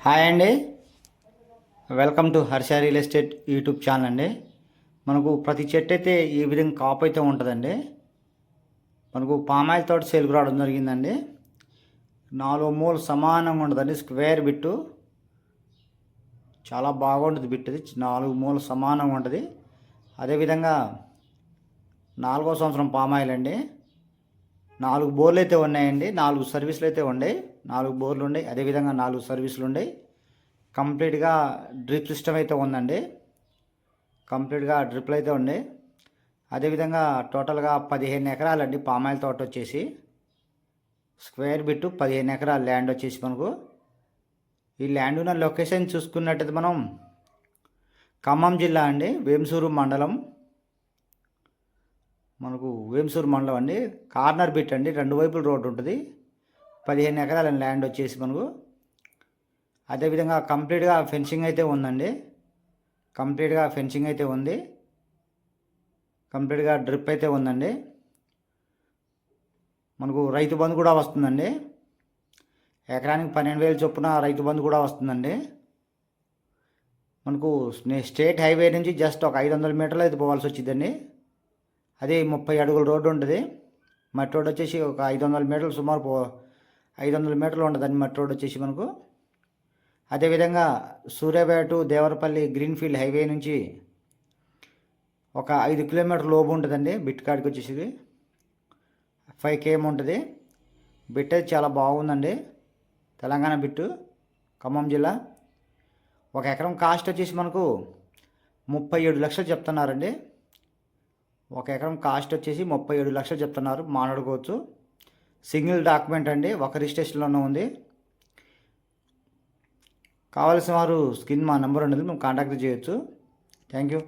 Hi అండి, welcome to Harsha real estate YouTube channel అండి. మనకు ప్రతి చెట్టు అయితే ఈ విధంగా కాపు అయితే ఉంటుందండి. మనకు పామాయిల్ తోట సేల్కి రావడం జరిగిందండి. 4 మూలు సమానంగా ఉండదండి, స్క్వేర్ బిట్టు చాలా బాగుంటుంది. బిట్ ఇది 4 మూలు సమానంగా ఉంటుంది. అదేవిధంగా 4వ సంవత్సరం పామాయిల్ అండి. 4 బోర్లు అయితే ఉన్నాయండి, 4 సర్వీసులు అయితే ఉన్నాయి. 4 బోర్లు ఉన్నాయి, అదేవిధంగా 4 సర్వీసులు ఉన్నాయి. కంప్లీట్గా డ్రిప్ సిస్టమ్ అయితే ఉందండి. కంప్లీట్గా డ్రిప్లు అయితే ఉంది. అదేవిధంగా టోటల్గా 15 ఎకరాలండి పామాయిల్ తోట వచ్చేసి. స్క్వేర్ బిట్టు 15 ఎకరాల ల్యాండ్ వచ్చేసి మనకు. ఈ ల్యాండ్ ఉన్న లొకేషన్ చూసుకున్నట్టయితే మనం ఖమ్మం జిల్లా అండి, వేంసూరు మండలం. మనకు వేంసూరు మండలం అండి, కార్నర్ బిట్ అండి, 2 వైపుల రోడ్డు ఉంటుంది. 15 ఎకరాల ల్యాండ్ వచ్చేసి మనకు. అదేవిధంగా కంప్లీట్గా ఫెన్సింగ్ అయితే ఉందండి. కంప్లీట్గా ఫెన్సింగ్ అయితే ఉంది. కంప్లీట్గా డ్రిప్ అయితే ఉందండి. మనకు రైతు బంధు కూడా వస్తుందండి. ఎకరానికి 12,000 చొప్పున రైతు బంధు కూడా వస్తుందండి. మనకు స్టేట్ హైవే నుంచి జస్ట్ ఒక 500 మీటర్లు అయితే పోవాల్సి వచ్చిందండి. అది 30 అడుగుల రోడ్డు ఉంటుంది. మట్టి రోడ్డు వచ్చేసి ఒక 500 మీటర్లు, సుమారు 500 మీటర్లు ఉంటుందండి మట్టి రోడ్డు వచ్చేసి మనకు. అదేవిధంగా సూర్యాపేట దేవరపల్లి గ్రీన్ఫీల్డ్ హైవే నుంచి ఒక 5 కిలోమీటర్ లోపు ఉంటుందండి. బిట్ కాడికి వచ్చేసి 5 km ఉంటుంది. బిట్ అయితే చాలా బాగుందండి. తెలంగాణ బిట్టు, ఖమ్మం జిల్లా. ఒక ఎకరం కాస్ట్ వచ్చేసి మనకు 37 లక్షలు చెప్తున్నారండి. ఒక ఎకరం కాస్ట్ వచ్చేసి 37 లక్షలు చెప్తున్నారు, మాట్లాడుకోవచ్చు. సింగిల్ డాక్యుమెంట్ అండి, ఒక రిజిస్ట్రేషన్లోనే ఉంది. కావాల్సిన వారు స్క్రీన్ మా నెంబర్ ఉండదు, మేము కాంటాక్ట్ చేయొచ్చు. Thank you.